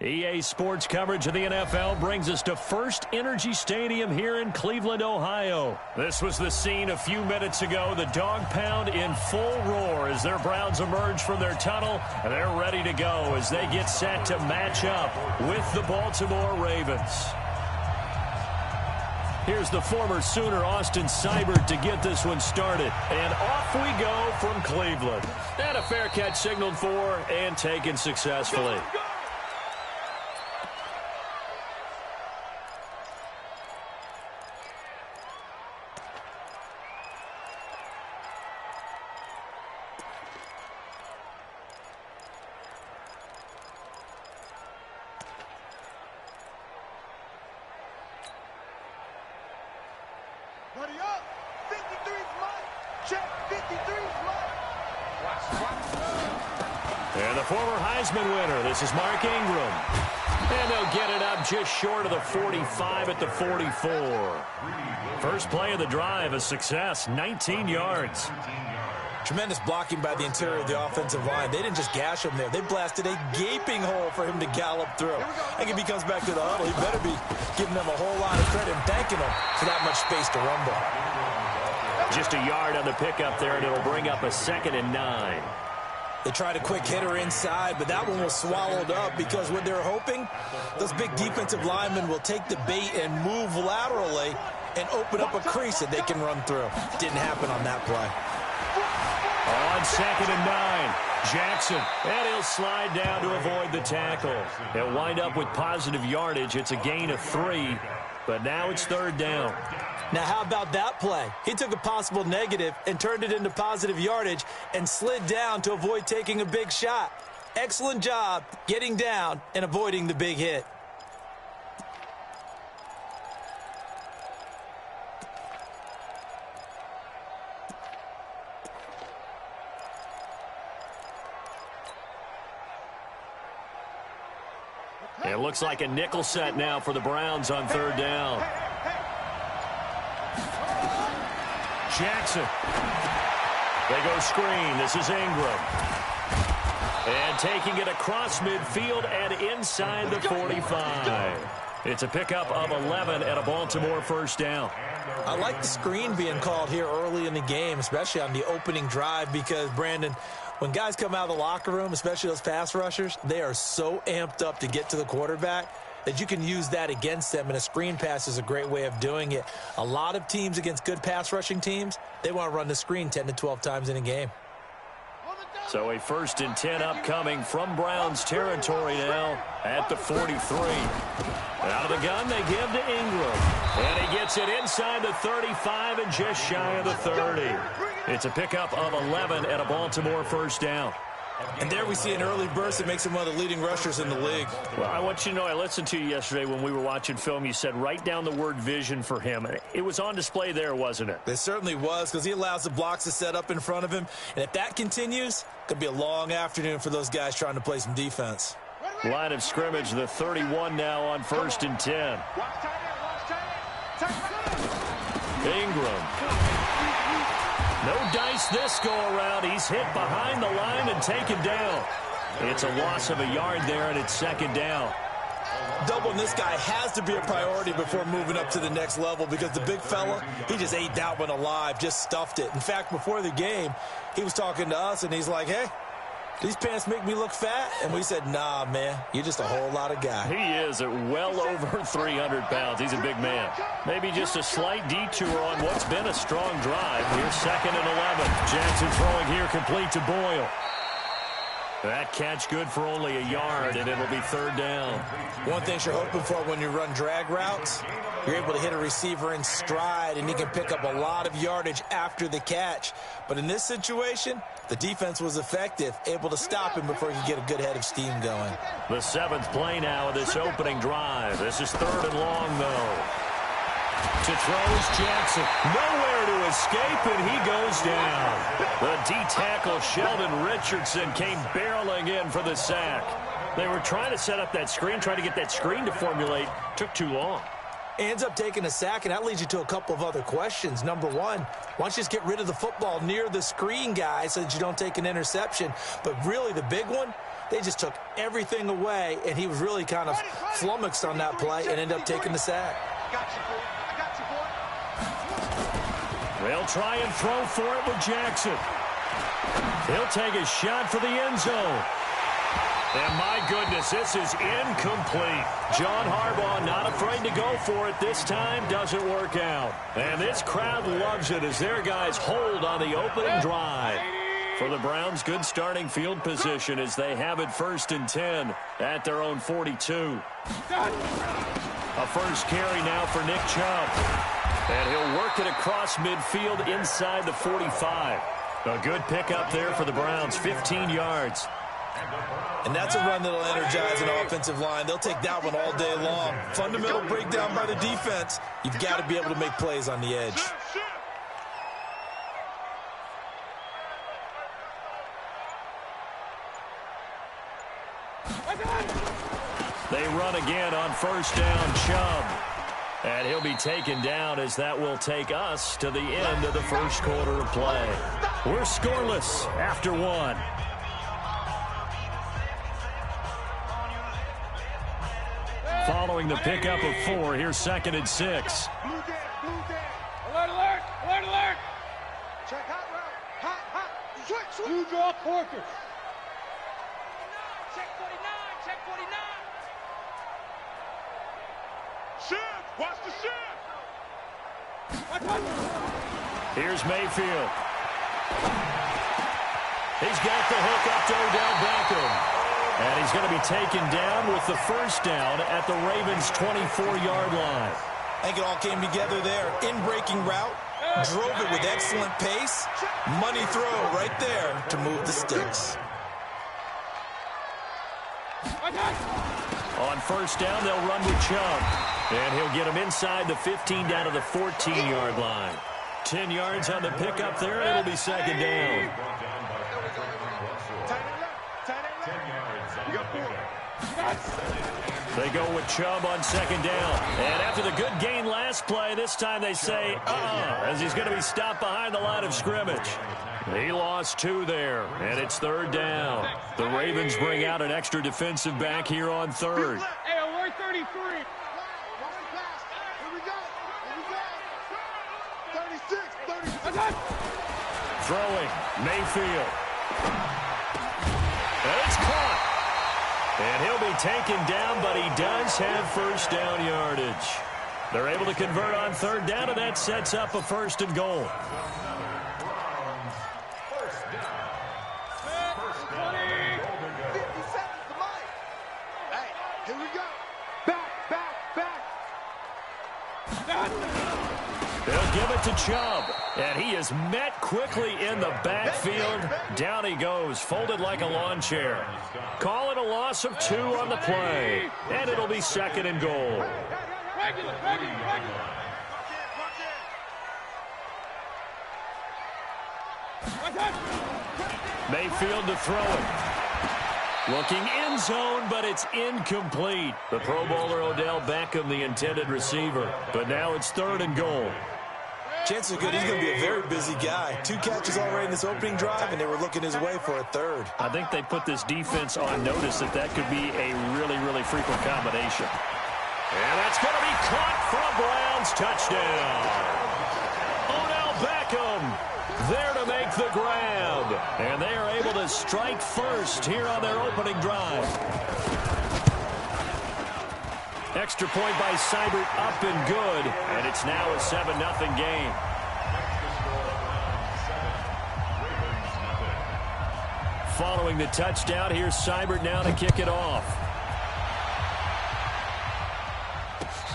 EA Sports coverage of the NFL brings us to First Energy Stadium here in Cleveland, Ohio. This was the scene a few minutes ago. The dog pound in full roar as their Browns emerge from their tunnel, and they're ready to go as they get set to match up with the Baltimore Ravens. Here's the former Sooner, Austin Seibert, to get this one started. And off we go from Cleveland. And a fair catch signaled for and taken successfully. Buddy up. 53's mine. Check. 53's mine. And the former Heisman winner, this is Mark Ingram. And they'll get it up just short of the 45 at the 44. First play of the drive, a success, 19 yards. Tremendous blocking by the interior of the offensive line. They didn't just gash him there. They blasted a gaping hole for him to gallop through. I think if he comes back to the huddle, he better be giving them a whole lot of credit and thanking them for that much space to rumble. Just a yard on the pickup there, and it'll bring up a 2nd and 9. They tried a quick hitter inside, but that one was swallowed up because what they're hoping, those big defensive linemen will take the bait and move laterally and open up a crease that they can run through. Didn't happen on that play. On 2nd and 9, Jackson, and he'll slide down to avoid the tackle. He'll wind up with positive yardage. It's a gain of 3, but now it's 3rd down. Now, how about that play? He took a possible negative and turned it into positive yardage and slid down to avoid taking a big shot. Excellent job getting down and avoiding the big hit. It looks like a nickel set now for the Browns on 3rd down. Jackson. They go screen. This is Ingram. And taking it across midfield and inside the 45. It's a pickup of 11 at a Baltimore 1st down. I like the screen being called here early in the game, especially on the opening drive, because, Brandon, when guys come out of the locker room, especially those pass rushers, they are so amped up to get to the quarterback that you can use that against them, and a screen pass is a great way of doing it. A lot of teams against good pass rushing teams, they want to run the screen 10 to 12 times in a game. So a 1st and 10 upcoming from Browns territory now at the 43. Out of the gun, they give to Ingram. And he gets it inside the 35 and just shy of the 30. It's a pickup of 11 at a Baltimore 1st down. And there we see an early burst that makes him one of the leading rushers in the league. Well, I want you to know, I listened to you yesterday when we were watching film. You said write down the word vision for him. It was on display there, wasn't it? It certainly was, because he allows the blocks to set up in front of him. And if that continues, it could be a long afternoon for those guys trying to play some defense. Line of scrimmage, the 31 now on 1st and 10. Ingram. No dice this go-around. He's hit behind the line and taken down. It's a loss of a yard there, and it's 2nd down. Doubling this guy has to be a priority before moving up to the next level, because the big fella, he just ate that one alive, just stuffed it. In fact, before the game, he was talking to us, and he's like, hey, these pants make me look fat? And we said, nah, man, you're just a whole lot of guy. He is at well over 300 pounds. He's a big man. Maybe just a slight detour on what's been a strong drive. Here's 2nd and 11. Jackson throwing here complete to Boyle. That catch good for only a yard, and it'll be 3rd down. One thing you're hoping for when you run drag routes, you're able to hit a receiver in stride, and he can pick up a lot of yardage after the catch. But in this situation, the defense was effective, able to stop him before he could get a good head of steam going. The 7th play now of this opening drive. This is 3rd and long, though. To throw is Jackson. Nowhere to escape, and he goes down. The D-tackle, Sheldon Richardson, came barreling in for the sack. They were trying to set up that screen, trying to get that screen to formulate. Took too long. Ends up taking a sack, and that leads you to a couple of other questions. Number one, why don't you just get rid of the football near the screen guy so that you don't take an interception? But really the big one, They just took everything away, and he was really kind of flummoxed on that play and ended up taking the sack. They'll try and throw for it with Jackson. He'll take a shot for the end zone. And my goodness, this is incomplete. John Harbaugh not afraid to go for it this time. Doesn't work out. And this crowd loves it as their guys hold on the opening drive. For the Browns, good starting field position as they have it 1st and 10 at their own 42. A first carry now for Nick Chubb. And he'll work it across midfield inside the 45. A good pickup there for the Browns, 15 yards. And that's a run that'll energize an offensive line. They'll take that one all day long. Fundamental breakdown by the defense. You've got to be able to make plays on the edge. They run again on first down, Chubb. And he'll be taken down as that will take us to the end of the first quarter of play. We're scoreless after one. Following the pickup of 4, here's 2nd and 6. Alert, alert, alert, alert. Check hot route. Hot. Switch. Blue draw Porker. Check 49, check 49. Shift, watch the shift. Here's Mayfield. He's got the hook up to Odell Beckham. And he's going to be taken down with the first down at the Ravens' 24-yard line. I think it all came together there. In-breaking route, drove it with excellent pace. Money throw right there to move the sticks. On first down, they'll run with Chubb. And he'll get him inside the 15 down to the 14-yard line. 10 yards on the pickup there, and it'll be 2nd down. They go with Chubb on 2nd down. And after the good gain last play, this time they say, as he's going to be stopped behind the line of scrimmage. He lost 2 there, and it's 3rd down. The Ravens bring out an extra defensive back here on 3rd. Hey, alert 33. Here we go. 36. Throwing, Mayfield. And it's caught. And he'll be taken down, but he does have first down yardage. They're able to convert on 3rd down, and that sets up a 1st and goal. Here we go. Back. They'll give it to Chubb, and he is met quickly in the backfield. Down he goes, folded like a lawn chair. Call it a loss of 2 on the play, and it'll be 2nd and goal. Regular. Mayfield to throw it. Looking end zone, but it's incomplete. The Pro Bowler Odell Beckham, the intended receiver. But now it's 3rd and goal. Chances are good he's going to be a very busy guy. 2 catches already in this opening drive, and they were looking his way for a 3rd. I think they put this defense on notice that could be a really, really frequent combination. And that's going to be caught for a Browns touchdown. Odell Beckham there to make the grab. And they are able to strike first here on their opening drive. Extra point by Seibert up and good. And it's now a 7-0 game. Following the touchdown, here's Seibert now to kick it off.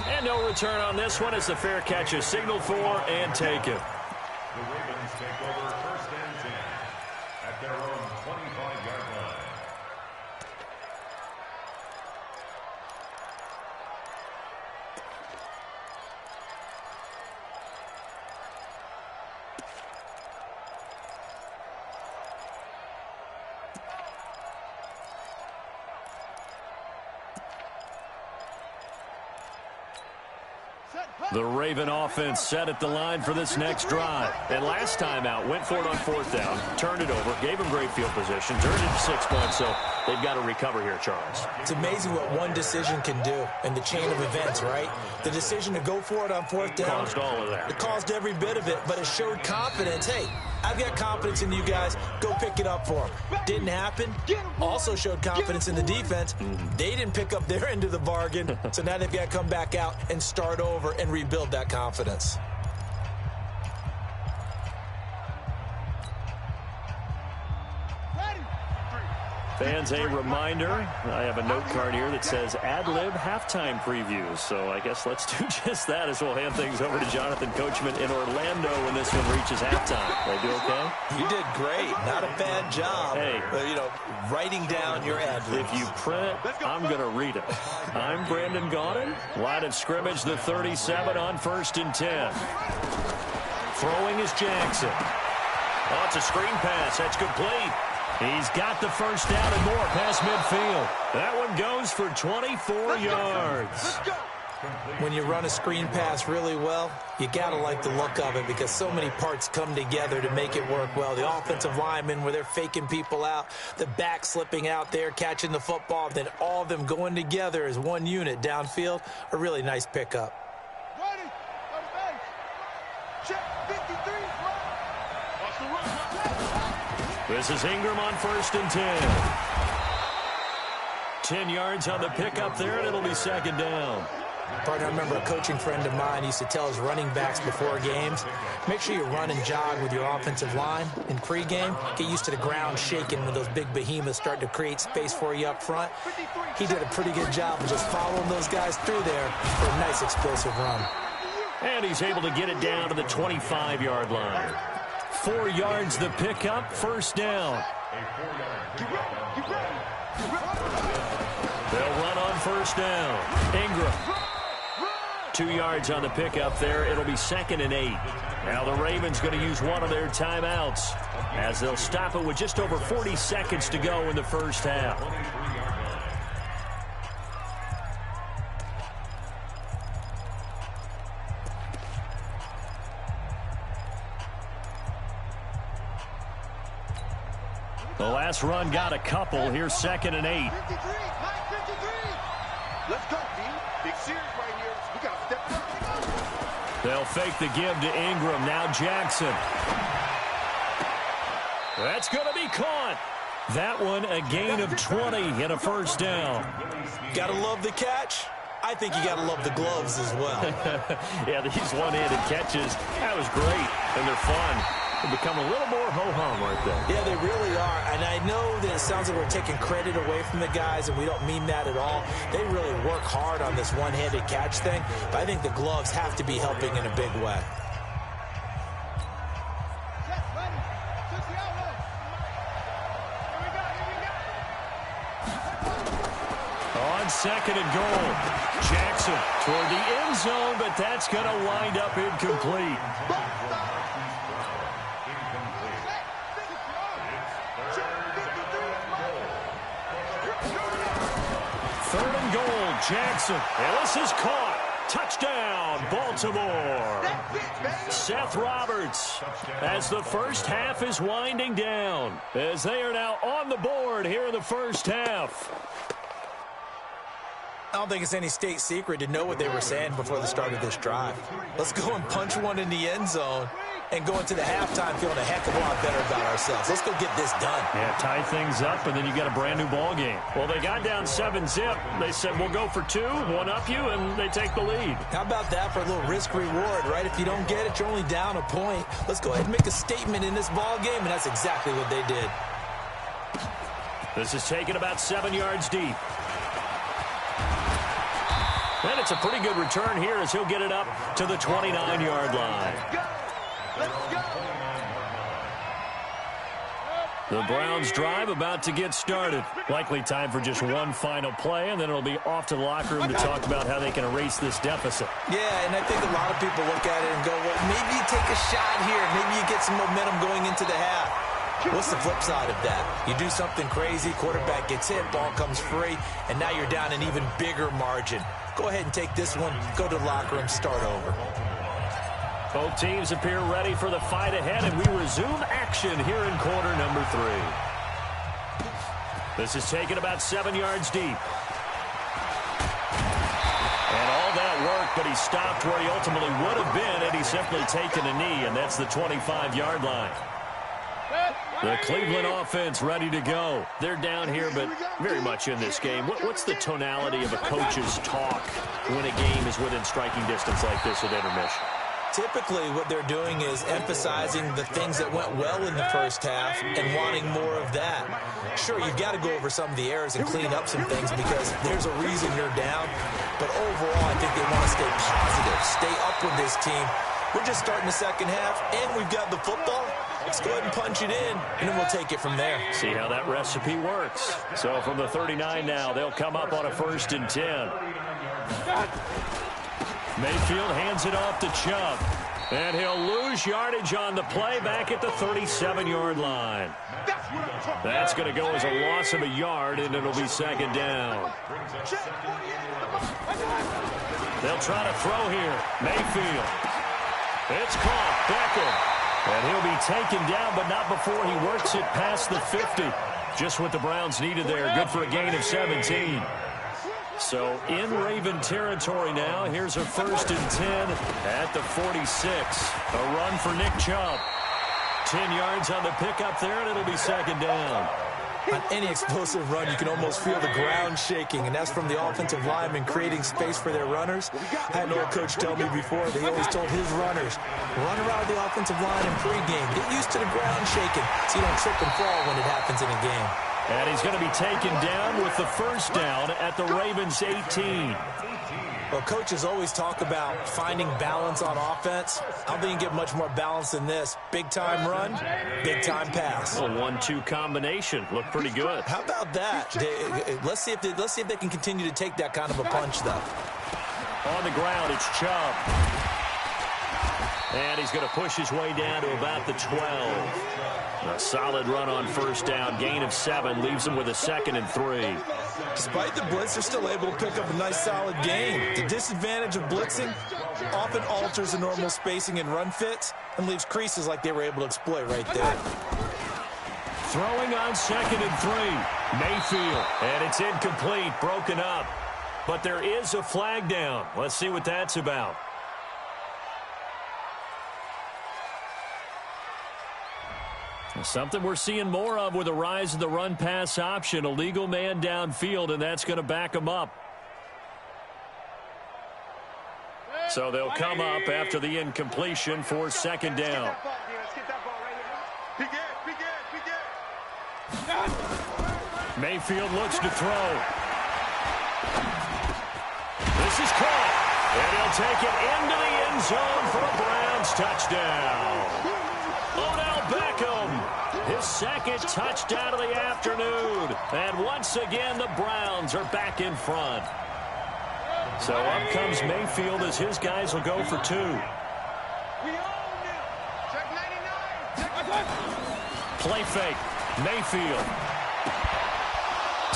And no return on this one as the fair catch is signaled for and taken. The Ravens take over 1st and 10 at their own 25-yard line. The Raven offense set at the line for this next drive. And last time out, went for it on 4th down, turned it over, gave him great field position, turned it to 6 points. So They've got to recover here, Charles. It's amazing what one decision can do in the chain of events, right? The decision to go for it on fourth down. Caused all of that. It caused every bit of it, but it showed confidence. Hey, I've got confidence in you guys. Go pick it up for them. Didn't happen. Also showed confidence in the defense. They didn't pick up their end of the bargain, so now they've got to come back out and start over and rebuild that confidence. Fans, a reminder, I have a note card here that says ad-lib halftime previews. So I guess let's do just that as we'll hand things over to Jonathan Coachman in Orlando when this one reaches halftime. They do okay? You did great. Not a bad job. Hey. Writing down your ad-libs. If you print it, I'm going to read it. I'm Brandon Gaudin. Line of scrimmage, the 37 on 1st and 10. Throwing is Jackson. Oh, it's a screen pass. That's complete. He's got the first down and more past midfield. That one goes for 24 yards. When you run a screen pass really well, you got to like the look of it because so many parts come together to make it work well. The offensive linemen where they're faking people out, the back slipping out there, catching the football, then all of them going together as one unit downfield, a really nice pickup. Ready, on the base. Check 53. Watch the run. This is Ingram on 1st and 10. 10 yards on the pickup there, and it'll be 2nd down. Partner, I remember a coaching friend of mine used to tell his running backs before games, make sure you run and jog with your offensive line in pregame. Get used to the ground shaking when those big behemoths start to create space for you up front. He did a pretty good job of just following those guys through there for a nice explosive run. And he's able to get it down to the 25-yard line. 4 yards the pickup, 1st down. They'll run on 1st down. Ingram. 2 yards on the pickup there. It'll be 2nd and 8. Now the Ravens going to use one of their timeouts as they'll stop it with just over 40 seconds to go in the first half. The last run got a couple. Here's 2nd and 8. 53. Let's go, D. Big series right here. We got to step up. They'll fake the give to Ingram. Now Jackson. That's going to be caught. That one a gain of 20 and a 1st down. Got to love the catch. I think you got to love the gloves as well. Yeah, these one-handed catches, that was great, and they're fun. They become a little more ho-hum right there. Yeah, they really are. And I know that it sounds like we're taking credit away from the guys, and we don't mean that at all. They really work hard on this one-handed catch thing, but I think the gloves have to be helping in a big way. On 2nd and goal, Jackson toward the end zone, but that's going to wind up incomplete. 3rd and goal, Jackson. And this is caught. Touchdown, Baltimore. Seth Roberts as the first half is winding down, as they are now on the board here in the first half. I don't think it's any state secret to know what they were saying before the start of this drive. Let's go and punch one in the end zone and go into the halftime feeling a heck of a lot better about ourselves. Let's go get this done. Yeah, tie things up, and then you got a brand-new ball game. Well, they got down 7-zip. They said, we'll go for 2, one up you, and they take the lead. How about that for a little risk-reward, right? If you don't get it, you're only down a point. Let's go ahead and make a statement in this ball game, and that's exactly what they did. This is taken about 7 yards deep. And it's a pretty good return here as he'll get it up to the 29-yard line. The Browns drive about to get started. Likely time for just one final play, and then it'll be off to the locker room to talk about how they can erase this deficit. Yeah, and I think a lot of people look at it and go, well, maybe you take a shot here. Maybe you get some momentum going into the half. What's the flip side of that? You do something crazy, quarterback gets hit, ball comes free, and now you're down an even bigger margin. Go ahead and take this one, go to the locker room, start over. Both teams appear ready for the fight ahead, and we resume action here in quarter number 3. This is taken about 7 yards deep. And all that work, but he stopped where he ultimately would have been had he simply taken a knee, and that's the 25-yard line. The Cleveland offense ready to go. They're down here, but very much in this game. What's the tonality of a coach's talk when a game is within striking distance like this at intermission? Typically, what they're doing is emphasizing the things that went well in the first half and wanting more of that. Sure, you've got to go over some of the errors and clean up some things because there's a reason you're down. But overall, I think they want to stay positive, stay up with this team. We're just starting the second half, and we've got the football. Let's go ahead and punch it in, and then we'll take it from there. See how that recipe works. So from the 39 now, they'll come up on a 1st and 10. Mayfield hands it off to Chubb. And he'll lose yardage on the play back at the 37-yard line. That's going to go as a loss of a yard, and it'll be 2nd down. They'll try to throw here. Mayfield. It's caught. Beckham. And he'll be taken down, but not before he works it past the 50. Just what the Browns needed there. Good for a gain of 17. So in Raven territory now. Here's a 1st and 10 at the 46. A run for Nick Chubb. 10 yards on the pickup there, and it'll be 2nd down. On any explosive run, you can almost feel the ground shaking, and that's from the offensive linemen creating space for their runners. I had an old coach tell me before, they always told his runners, run around the offensive line in pregame. Get used to the ground shaking so you don't trip and fall when it happens in a game. And he's going to be taken down with the 1st down at the Ravens' 18. Well, coaches always talk about finding balance on offense. I don't think you can get much more balance than this. Big-time run, big-time pass. A 1-2 combination. Looked pretty good. How about that? Let's see if they can continue to take that kind of a punch, though. On the ground, it's Chubb. And he's going to push his way down to about the 12. A solid run on 1st down. Gain of 7 leaves him with a 2nd and 3. Despite the blitz, they're still able to pick up a nice, solid gain. The disadvantage of blitzing often alters the normal spacing and run fits and leaves creases like they were able to exploit right there. Throwing on 2nd and 3. Mayfield. And it's incomplete. Broken up. But there is a flag down. Let's see what that's about. Something we're seeing more of with the rise of the run-pass option. A legal man downfield, and that's going to back him up. So they'll come up after the incompletion for 2nd down. Mayfield looks to throw. This is caught. And he'll take it into the end zone for a Browns touchdown. Odell Beckham, his 2nd touchdown of the afternoon. And once again, the Browns are back in front. So up comes Mayfield as his guys will go for 2. Play fake. Mayfield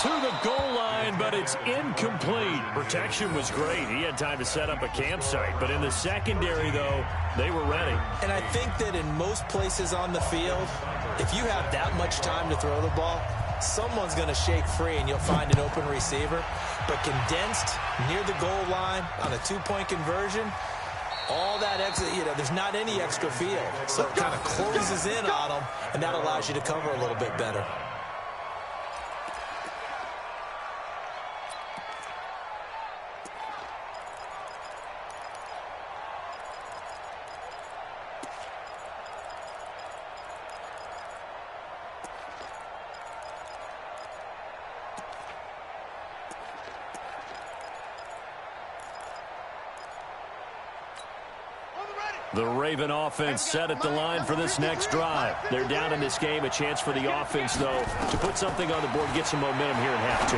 to the goal line, but it's incomplete. Protection was great. He had time to set up a campsite, but in the secondary, though, they were ready. And I think that in most places on the field, if you have that much time to throw the ball, someone's going to shake free and you'll find an open receiver. But condensed near the goal line on a 2-point conversion, all that extra, there's not any extra field. So it kind of closes in on them, and that allows you to cover a little bit better. The Raven offense set at the line for this next drive. They're down in this game. A chance for the offense, though, to put something on the board, get some momentum here in half 2.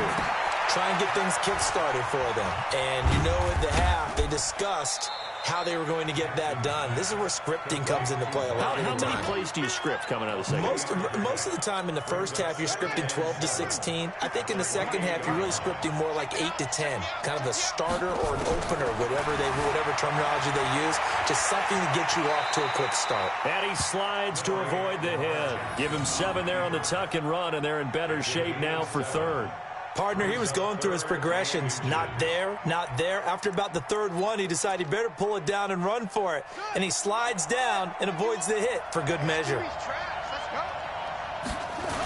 Try and get things kick-started for them. And at the half, they discussed how they were going to get that done. This is where scripting comes into play a lot of the time. How many plays do you script coming out of the second? Most of the time in the first half, you're scripting 12 to 16. I think in the second half, you're really scripting more like 8 to 10. Kind of a starter or an opener, whatever terminology they use. Just something to get you off to a quick start. And he slides to avoid the hit. Give him 7 there on the tuck and run, and they're in better shape now for third. Partner, he was going through his progressions. Not there, not there. After about the third one, he decided he better pull it down and run for it. And he slides down and avoids the hit for good measure.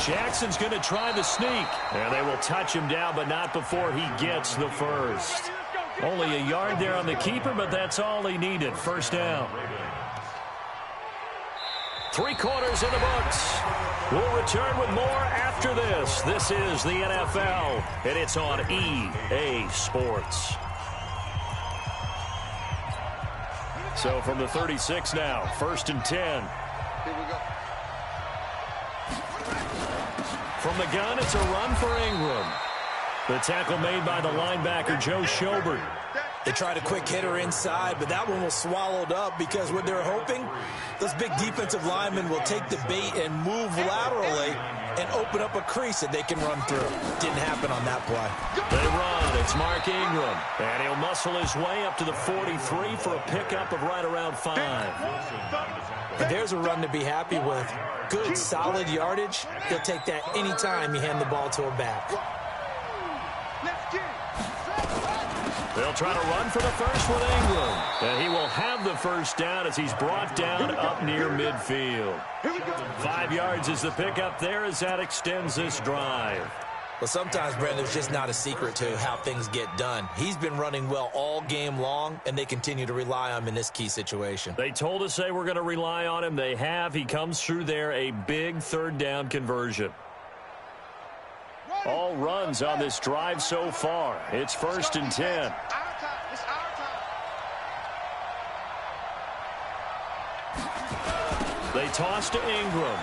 Jackson's going to try the sneak. And they will touch him down, but not before he gets the first. Only a yard there on the keeper, but that's all he needed. First down. 3 quarters in the books. We'll return with more after this. This is the NFL, and it's on EA Sports. So from the 36 now, 1st and 10. Here we go. From the gun, it's a run for Ingram. The tackle made by the linebacker, Joe Schobert. They tried a quick hitter inside, but that one was swallowed up because what they're hoping, those big defensive linemen will take the bait and move laterally and open up a crease that they can run through. Didn't happen on that play. They run. It's Mark Ingram. And he'll muscle his way up to the 43 for a pickup of right around 5. And there's a run to be happy with. Good, solid yardage. He'll take that anytime you hand the ball to a back. They'll try to run for the first with Ingram. And he will have the first down as he's brought down up near midfield. 5 yards is the pickup there as that extends this drive. Well, sometimes, Brandon, there's just not a secret to how things get done. He's been running well all game long, and they continue to rely on him in this key situation. They told us they were going to rely on him. They have. He comes through there, a big third down conversion. All runs on this drive so far. It's 1st and 10. They toss to Ingram.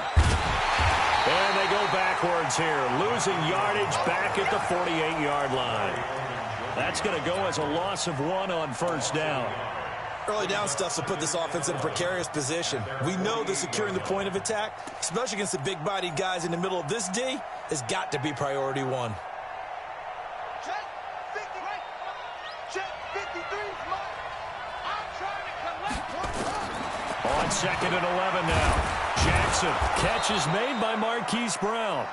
And they go backwards here, losing yardage back at the 48-yard line. That's going to go as a loss of 1 on 1st down. Early down stuff to put this offense in a precarious position. We know that securing the point of attack, especially against the big-bodied guys in the middle of this D, has got to be priority 1. On 2nd and 11 now. Jackson, catch is made by Marquise Brown.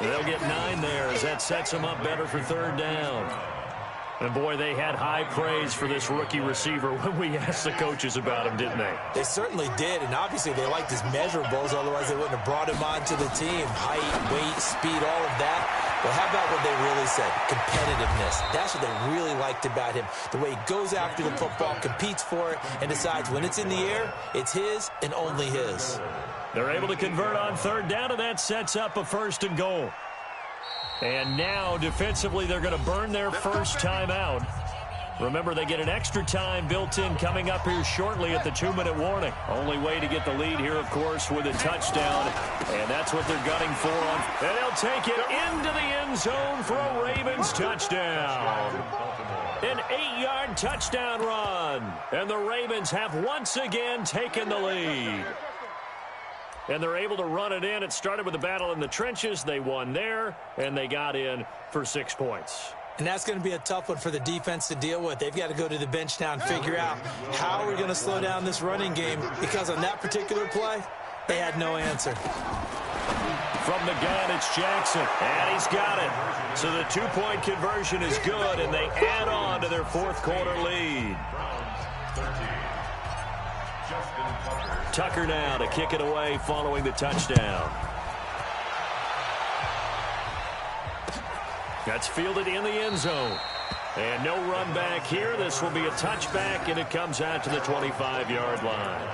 They'll get 9 there as that sets them up better for 3rd down. And, boy, they had high praise for this rookie receiver when we asked the coaches about him, didn't they? They certainly did, and obviously they liked his measurables, otherwise they wouldn't have brought him onto the team. Height, weight, speed, all of that. But how about what they really said? Competitiveness. That's what they really liked about him. The way he goes after the football, competes for it, and decides when it's in the air, it's his and only his. They're able to convert on 3rd down, and that sets up a 1st and goal. And now, defensively, they're going to burn their first time out. Remember, they get an extra time built in coming up here shortly at the 2-minute warning. Only way to get the lead here, of course, with a touchdown. And that's what they're gunning for. And they'll take it into the end zone for a Ravens touchdown. An 8-yard touchdown run. And the Ravens have once again taken the lead. And they're able to run it in. It started with a battle in the trenches. They won there, and they got in for 6 points. And that's going to be a tough one for the defense to deal with. They've got to go to the bench now and figure out how we're going to slow down this running game, because on that particular play, they had no answer. From the gun, it's Jackson, and he's got it. So the 2-point conversion is good, and they add on to their 4th quarter lead. Tucker now to kick it away following the touchdown. That's fielded in the end zone. And no run back here. This will be a touchback, and it comes out to the 25-yard line.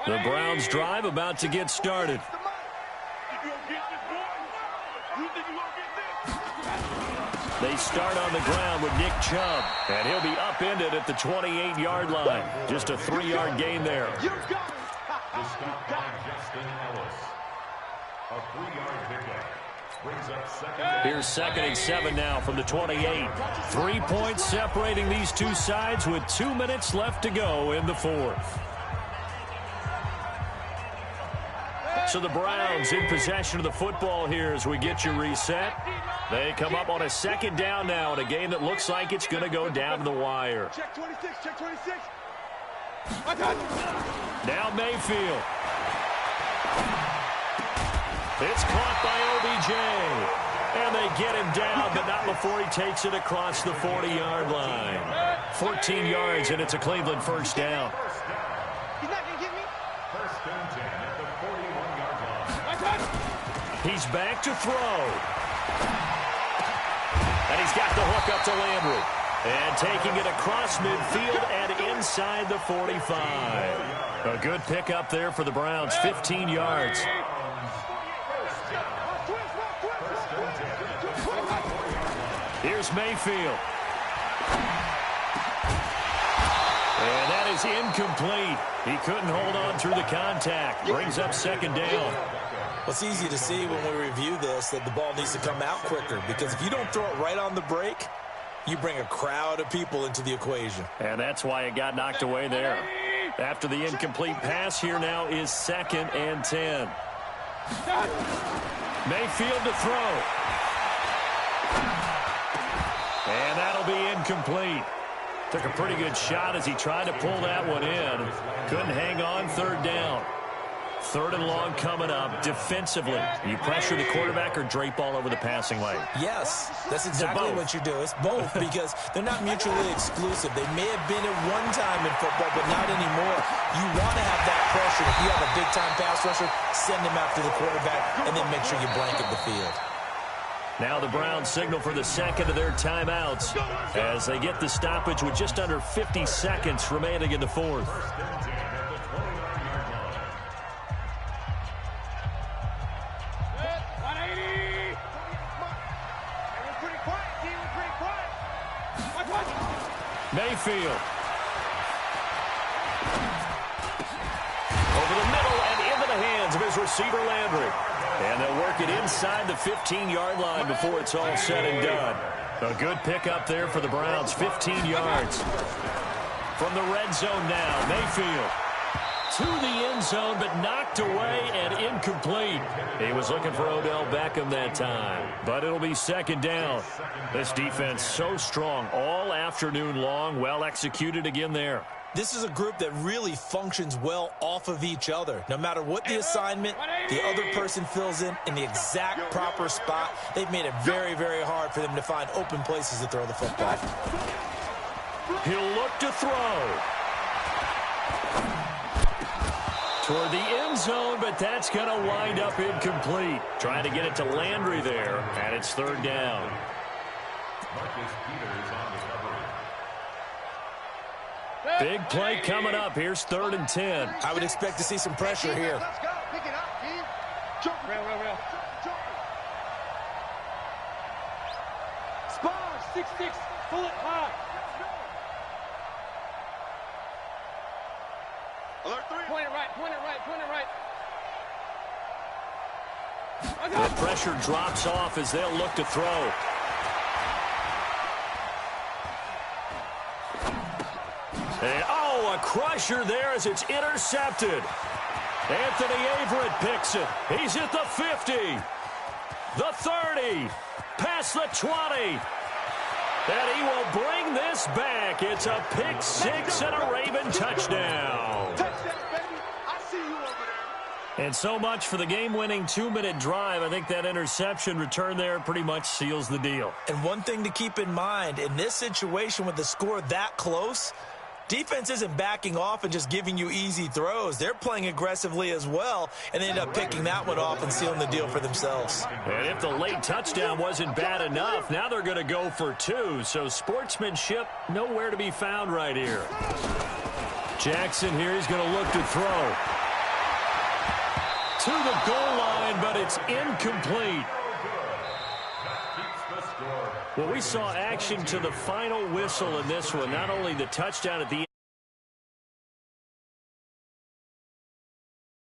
The Browns drive about to get started. They start on the ground with Nick Chubb, and he'll be upended at the 28-yard line. Just a 3-yard gain there. A 3-yard pickup. Brings up second. Here's 2nd and 7 now from the 28. 3 points separating these two sides with 2 minutes left to go in the fourth. So the Browns in possession of the football here as we get you reset. They come up on a 2nd down now in a game that looks like it's going to go down to the wire. Check 26, check 26. Now Mayfield. It's caught by OBJ. And they get him down, but not before he takes it across the 40-yard line. 14 yards, and it's a Cleveland first down. He's not going to get me. First and 10 at the 41-yard line. He's back to throw. And he's got the hook up to Landry. And taking it across midfield and inside the 45. A good pickup there for the Browns, 15 yards. Here's Mayfield. And that is incomplete. He couldn't hold on through the contact. Brings up 2nd down. Well, it's easy to see when we review this that the ball needs to come out quicker, because if you don't throw it right on the break, you bring a crowd of people into the equation. And that's why it got knocked away there. After the incomplete pass, here now is 2nd and 10. Mayfield to throw. And that'll be incomplete. Took a pretty good shot as he tried to pull that one in. Couldn't hang on, 3rd down. 3rd and long coming up. Defensively, you pressure the quarterback or drape all over the passing lane? Yes, that's exactly what you do. It's both, because they're not mutually exclusive. They may have been at one time in football, but not anymore. You want to have that pressure. If you have a big-time pass rusher, send him after the quarterback, and then make sure you blanket the field. Now the Browns signal for the 2nd of their timeouts as they get the stoppage with just under 50 seconds remaining in the fourth. Mayfield. Over the middle and into the hands of his receiver, Landry. And they'll work it inside the 15-yard line before it's all said and done. A good pickup there for the Browns, 15 yards. From the red zone now, Mayfield. To the end zone, but knocked away and incomplete. He was looking for Odell Beckham that time, but it'll be 2nd down. This defense so strong all afternoon long, well executed again there. This is a group that really functions well off of each other. No matter what the assignment, the other person fills in the exact proper spot. They've made it very, very hard for them to find open places to throw the football. He'll look to throw. Toward the end zone, but that's going to wind up incomplete. Trying to get it to Landry there, and it's 3rd down. Marcus Peters on the cover. Big play coming up. Here's 3rd and 10. I would expect to see some pressure here. Let's go. Pick it up, team. Jump. Real. Spawn, 6-6. Pull it high. Alert 3. Point it right. The pressure drops off as they'll look to throw. And, a crusher there as it's intercepted. Anthony Averett picks it. He's at the 50, the 30, past the 20. And he will bring this back. It's a pick six and a Raven touchdown. And so much for the game-winning 2-minute drive. I think that interception return there pretty much seals the deal. And one thing to keep in mind, in this situation with the score that close, defense isn't backing off and just giving you easy throws. They're playing aggressively as well, and they end up picking that one off and sealing the deal for themselves. And if the late touchdown wasn't bad enough, now they're going to go for 2. So sportsmanship nowhere to be found right here. Jackson here is going to look to throw. To the goal line, but it's incomplete. Well, we saw action to the final whistle in this one. Not only the touchdown at the